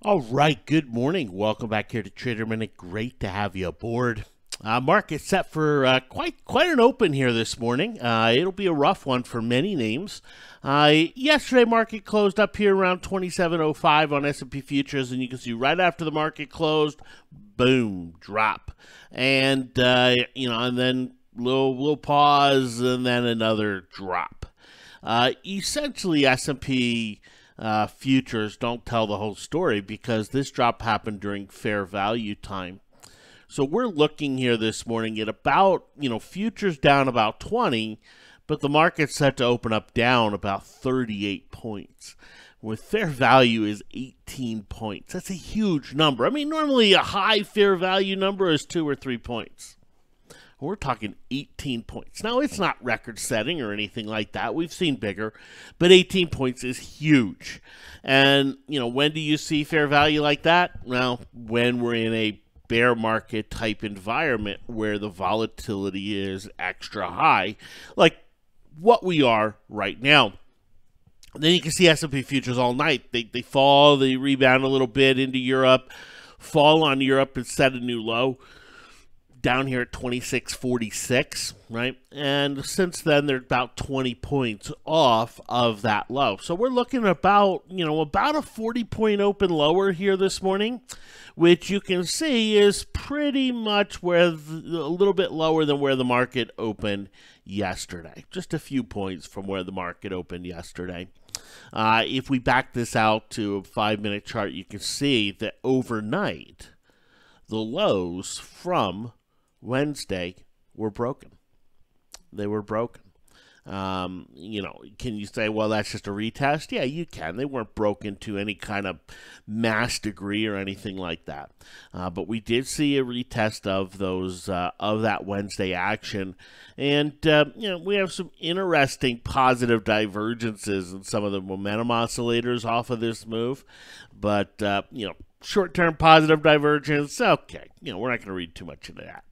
All right, good morning. Welcome back here to Trader Minute. Great to have you aboard. Market set for quite an open here this morning. It'll be a rough one for many names. Yesterday, market closed up here around 27.05 on S&P futures, and you can see right after the market closed, boom, drop, and and then little pause, and then another drop. Essentially, S&P futures don't tell the whole story because this drop happened during fair value time. So we're looking here this morning at about, futures down about 20, but the market's set to open up down about 38 points. With fair value is 18 points. That's a huge number. I mean, normally a high fair value number is 2 or 3 points. We're talking 18 points. Now, it's not record-setting or anything like that. We've seen bigger, but 18 points is huge. And, when do you see fair value like that? Well, when we're in a bear market type environment where the volatility is extra high, like what we are right now. Then you can see S&P futures all night. They fall, they rebound a little bit into Europe, fall on Europe and set a new low. Down here at 26.46, right? And since then, they're about 20 points off of that low. So we're looking at about a 40-point open lower here this morning, which you can see is pretty much a little bit lower than where the market opened yesterday. Just a few points from where the market opened yesterday. If we back this out to a 5-minute chart, you can see that overnight, the lows from Wednesday were broken. They were broken. Can you say, well, that's just a retest? Yeah, you can. They weren't broken to any kind of mass degree or anything like that. But we did see a retest of those of that Wednesday action, and we have some interesting positive divergences in some of the momentum oscillators off of this move. But short-term positive divergence, okay. We're not going to read too much into that.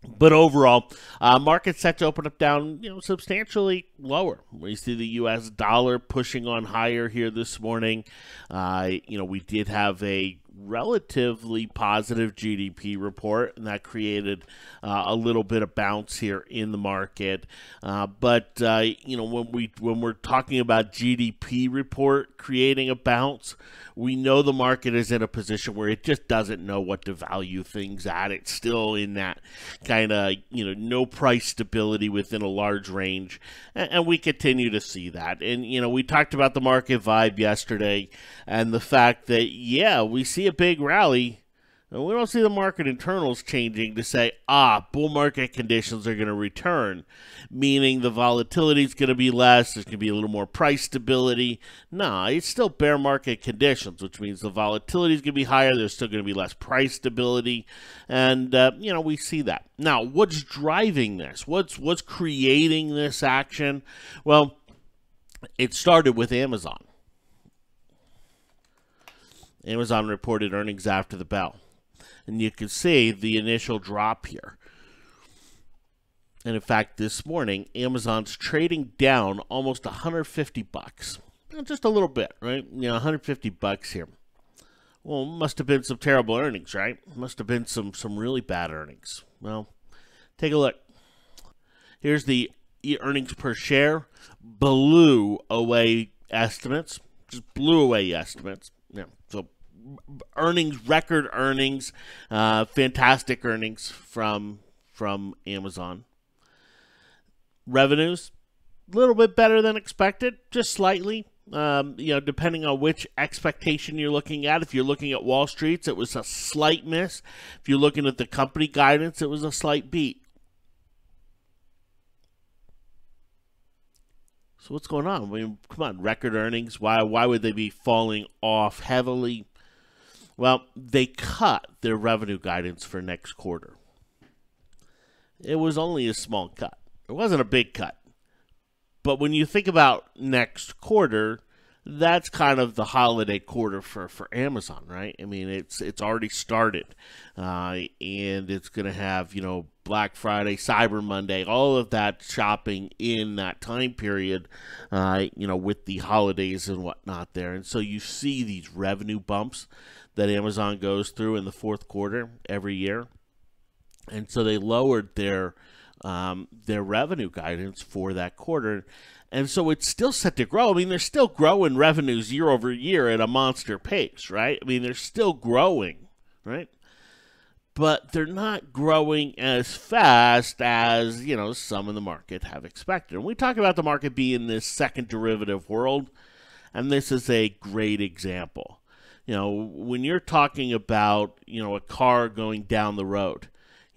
But overall, market set to open up down, substantially lower. We see the U.S. dollar pushing on higher here this morning. We did have a relatively positive GDP report, and that created a little bit of bounce here in the market. But when we're talking about GDP report creating a bounce, we know the market is in a position where it just doesn't know what to value things at. It's still in that kind of, no price stability within a large range. And we continue to see that. And, we talked about the market vibe yesterday and the fact that, we see a big rally. And we don't see the market internals changing to say, bull market conditions are going to return, meaning the volatility is going to be less, there's going to be a little more price stability. No, it's still bear market conditions, which means the volatility is going to be higher, there's still going to be less price stability, and, we see that. Now, what's driving this? What's creating this action? Well, it started with Amazon. Amazon reported earnings after the bell. And you can see the initial drop here. And in fact, this morning, Amazon's trading down almost $150. Just a little bit, right? $150 here. Well, must have been some terrible earnings, right? Must have been some really bad earnings. Well, take a look. Here's the earnings per share. Blew away estimates. Just blew away estimates. So record earnings, fantastic earnings from Amazon. Revenues, a little bit better than expected, just slightly. Depending on which expectation you're looking at. If you're looking at Wall Street's, it was a slight miss. If you're looking at the company guidance, it was a slight beat. So what's going on? I mean, come on, record earnings. Why would they be falling off heavily? Well, they cut their revenue guidance for next quarter. It was only a small cut. It wasn't a big cut. But when you think about next quarter, that's kind of the holiday quarter for Amazon, right? I mean, it's already started, and it's going to have, Black Friday, Cyber Monday, all of that shopping in that time period, with the holidays and whatnot there. And so you see these revenue bumps that Amazon goes through in the fourth quarter every year. And so they lowered their revenue guidance for that quarter. And so it's still set to grow. I mean, they're still growing revenues year over year at a monster pace, right? I mean, they're still growing, right? But they're not growing as fast as, some in the market have expected. And we talk about the market being this second derivative world, and this is a great example. When you're talking about, a car going down the road,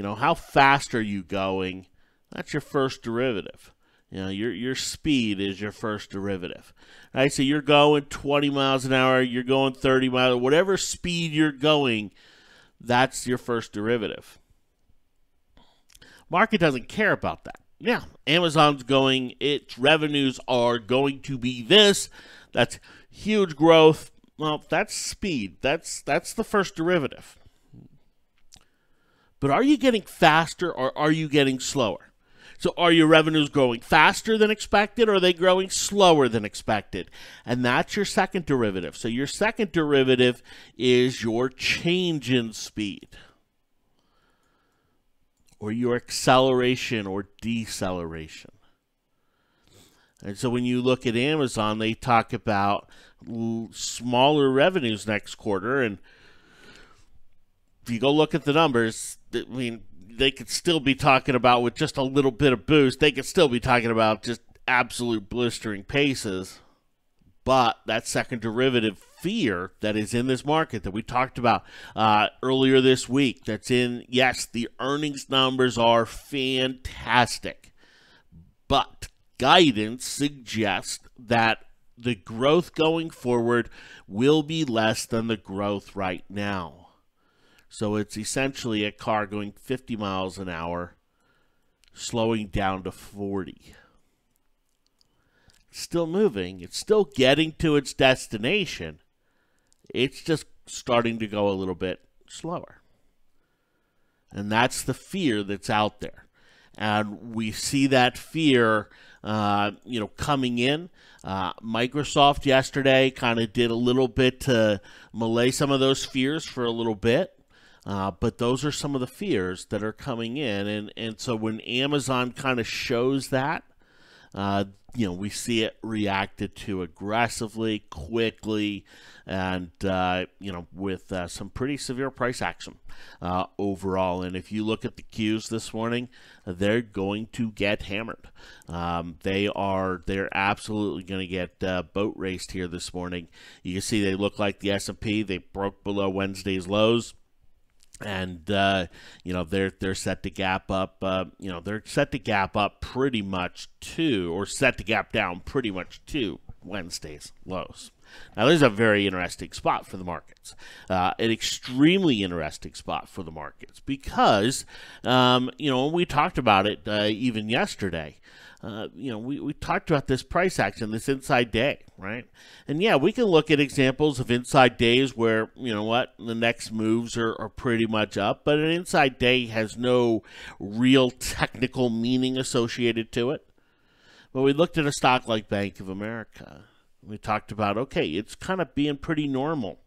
how fast are you going? That's your first derivative. Your speed is your first derivative. Right? So you're going 20 miles an hour, you're going 30 miles, whatever speed you're going, that's your first derivative. Market doesn't care about that. Yeah, Amazon's going, its revenues are going to be this. That's huge growth. Well, that's speed. That's the first derivative. But are you getting faster or are you getting slower? So are your revenues growing faster than expected or are they growing slower than expected? And that's your second derivative. So your second derivative is your change in speed or your acceleration or deceleration. And so when you look at Amazon, they talk about smaller revenues next quarter. And if you go look at the numbers, I mean, they could still be talking about, with just a little bit of boost, they could still be talking about just absolute blistering paces. But that second derivative fear that is in this market that we talked about earlier this week, that's in, yes, the earnings numbers are fantastic, but guidance suggests that the growth going forward will be less than the growth right now. So it's essentially a car going 50 miles an hour, slowing down to 40. It's still moving. It's still getting to its destination. It's just starting to go a little bit slower. And that's the fear that's out there. And we see that fear, coming in. Microsoft yesterday kind of did a little bit to allay some of those fears for a little bit. But those are some of the fears that are coming in. And so when Amazon kind of shows that, we see it reacted to aggressively, quickly, and, with some pretty severe price action overall. And if you look at the Qs this morning, they're going to get hammered. They're absolutely going to get boat raced here this morning. You can see they look like the S&P. They broke below Wednesday's lows. And they're set to gap up. They're set to gap up pretty much set to gap down pretty much to Wednesday's lows. Now, there's a very interesting spot for the markets, an extremely interesting spot for the markets because, we talked about it even yesterday. We talked about this price action, this inside day, right? And yeah, we can look at examples of inside days where, the next moves are pretty much up, but an inside day has no real technical meaning associated to it. But we looked at a stock like Bank of America. We talked about, okay, it's kind of being pretty normal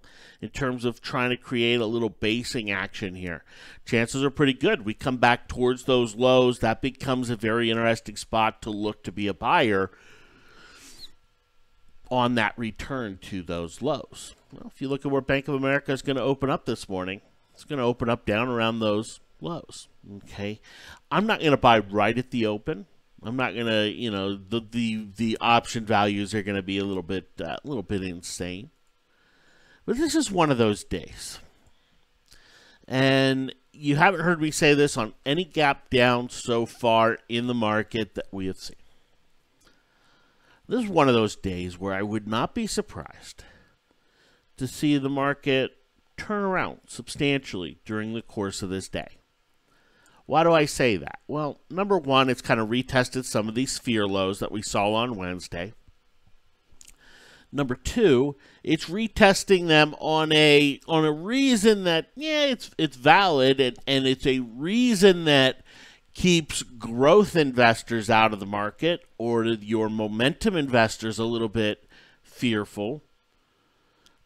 in terms of trying to create a little basing action here. Chances are pretty good. We come back towards those lows. That becomes a very interesting spot to look to be a buyer on that return to those lows. Well, if you look at where Bank of America is going to open up this morning, it's going to open up down around those lows. Okay, I'm not going to buy right at the open. I'm not going to, the option values are going to be a little bit insane. But this is one of those days. And you haven't heard me say this on any gap down so far in the market that we have seen. This is one of those days where I would not be surprised to see the market turn around substantially during the course of this day. Why do I say that? Well, number one, it's kind of retested some of these fear lows that we saw on Wednesday. Number two, it's retesting them on a reason that, yeah, it's valid, and it's a reason that keeps growth investors out of the market, or your momentum investors a little bit fearful.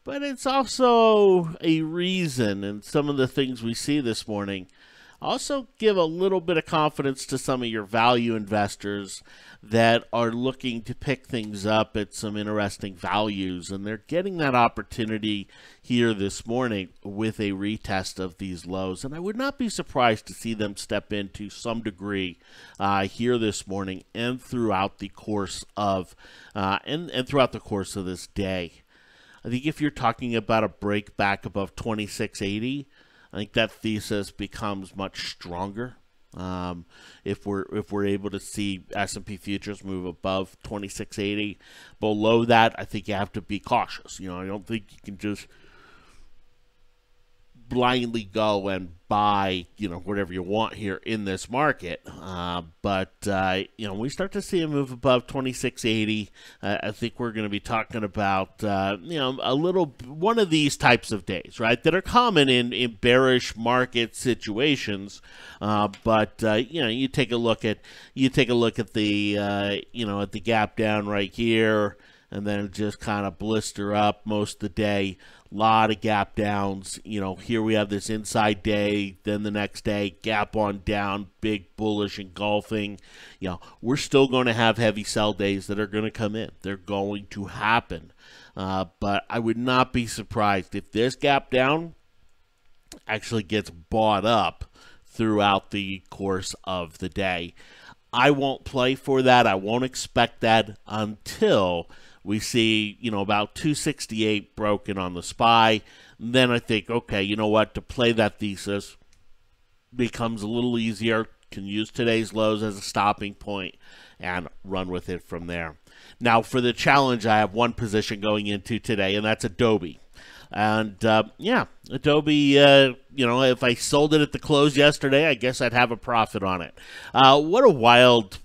But it's also a reason, and some of the things we see this morning also give a little bit of confidence to some of your value investors that are looking to pick things up at some interesting values, and they're getting that opportunity here this morning with a retest of these lows. And I would not be surprised to see them step in to some degree here this morning and throughout the course of throughout the course of this day. I think if you're talking about a break back above 2680, I think that thesis becomes much stronger. If we're able to see S&P futures move above 2680, below that, I think you have to be cautious. I don't think you can just blindly go and buy, whatever you want here in this market. But we start to see a move above 2680. I think we're going to be talking about, one of these types of days, right, that are common in bearish market situations. But you take a look at the, at the gap down right here, and then just kind of blister up most of the day. Lot of gap downs. Here we have this inside day, then the next day, gap on down, big bullish engulfing. We're still going to have heavy sell days that are going to come in. They're going to happen. But I would not be surprised if this gap down actually gets bought up throughout the course of the day. I won't play for that. I won't expect that until we see, about 268 broken on the SPY. Then I think, okay, you know what? To play that thesis becomes a little easier. Can use today's lows as a stopping point and run with it from there. Now, for the challenge, I have one position going into today, and that's Adobe. And, Adobe, if I sold it at the close yesterday, I guess I'd have a profit on it. What a wild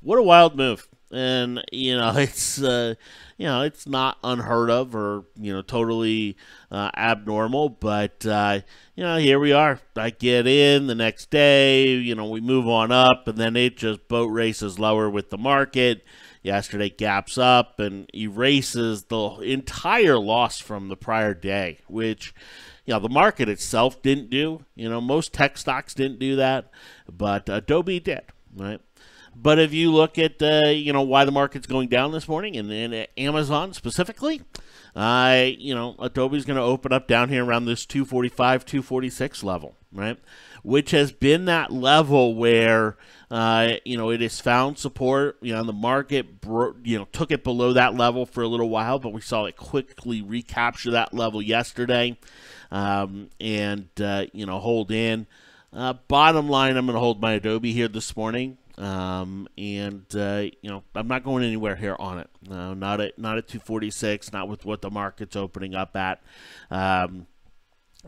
move. And, it's not unheard of or, totally abnormal. But, here we are. I get in the next day, we move on up, and then it just boat races lower with the market. Yesterday gaps up and erases the entire loss from the prior day, which, the market itself didn't do. Most tech stocks didn't do that, but Adobe did, right? But if you look at, why the market's going down this morning, and Amazon specifically, Adobe's going to open up down here around this 245, 246 level, right? Which has been that level where, it has found support. The market, took it below that level for a little while, but we saw it quickly recapture that level yesterday, and hold in. Bottom line, I'm going to hold my Adobe here this morning. I'm not going anywhere here on it. No, not at 246, not with what the market's opening up at.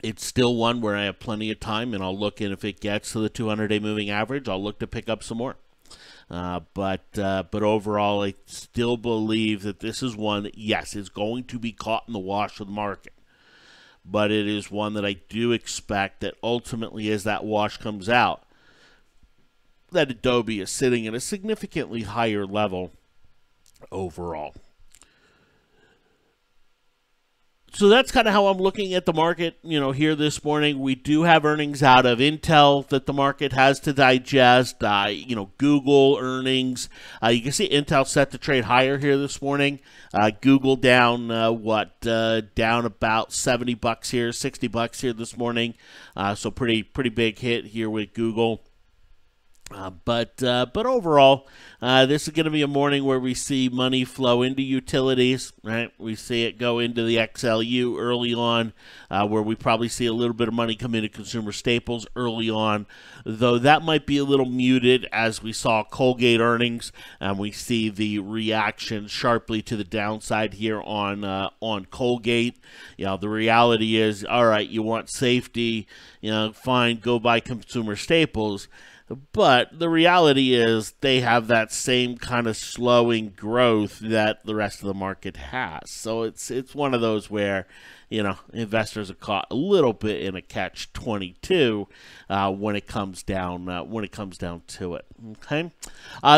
It's still one where I have plenty of time, and I'll look, and if it gets to the 200-day moving average, I'll look to pick up some more. But overall, I still believe that this is one that, yes, is going to be caught in the wash of the market. But it is one that I do expect that ultimately, as that wash comes out, that Adobe is sitting at a significantly higher level overall. So that's kind of how I'm looking at the market, here this morning. We do have earnings out of Intel that the market has to digest. Google earnings. You can see Intel set to trade higher here this morning. Google down, down about $70 here, $60 here this morning. So pretty big hit here with Google. But overall, this is going to be a morning where we see money flow into utilities, right? We see it go into the XLU early on, where we probably see a little bit of money come into consumer staples early on, though that might be a little muted as we saw Colgate earnings, and we see the reaction sharply to the downside here on Colgate. The reality is, all right, you want safety, fine, go buy consumer staples. But the reality is they have that same kind of slowing growth that the rest of the market has. So it's one of those where, investors are caught a little bit in a catch-22 when it comes down to it. Okay,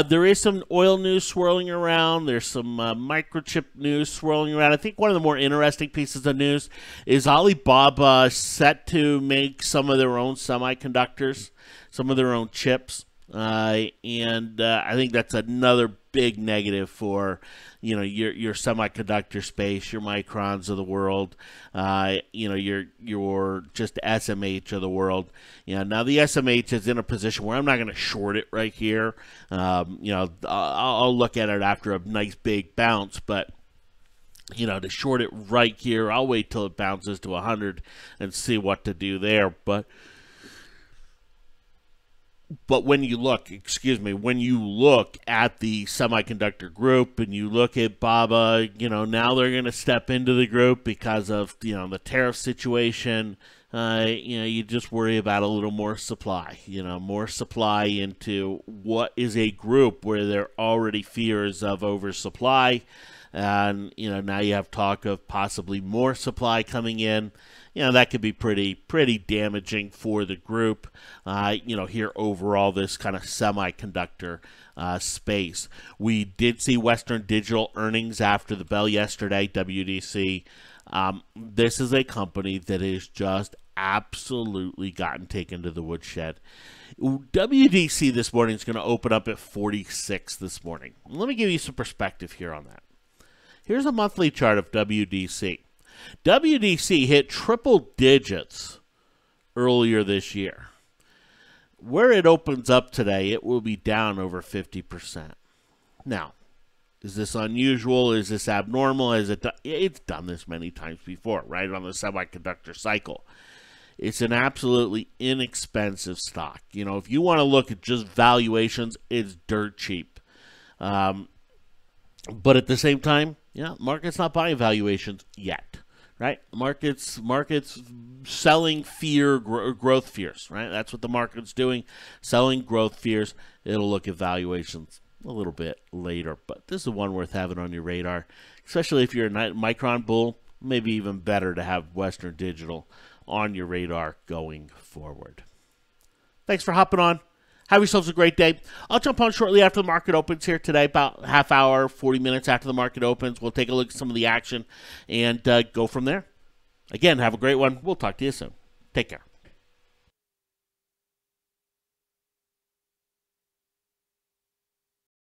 there is some oil news swirling around. There's some microchip news swirling around. I think one of the more interesting pieces of news is Alibaba set to make some of their own semiconductors, some of their own chips, and I think that's another big negative for your semiconductor space, your Microns of the world, your just SMH of the world. Now the SMH is in a position where I'm not going to short it right here. I'll look at it after a nice big bounce, but to short it right here, I'll wait till it bounces to 100 and see what to do there. But when you look at the semiconductor group and you look at Baba, now they're going to step into the group because of, the tariff situation. You just worry about a little more supply, more supply into what is a group where there are already fears of oversupply. And, now you have talk of possibly more supply coming in. That could be pretty damaging for the group, here overall, this kind of semiconductor space. We did see Western Digital earnings after the bell yesterday, WDC. This is a company that has just absolutely gotten taken to the woodshed. WDC this morning is going to open up at 46 this morning. Let me give you some perspective here on that. Here's a monthly chart of WDC. WDC hit triple digits earlier this year. Where it opens up today, it will be down over 50%. Now, is this unusual? Is this abnormal? It's done this many times before, right, on the semiconductor cycle. It's an absolutely inexpensive stock. If you want to look at just valuations, it's dirt cheap. But at the same time, market's not buying valuations yet, right? Market's selling fear, growth fears, right? That's what the market's doing, selling growth fears. It'll look at valuations a little bit later, but this is one worth having on your radar, especially if you're a Micron bull. Maybe even better to have Western Digital on your radar going forward. Thanks for hopping on. Have yourselves a great day. I'll jump on shortly after the market opens here today, about half hour, 40 minutes after the market opens. We'll take a look at some of the action and go from there. Again, have a great one. We'll talk to you soon. Take care.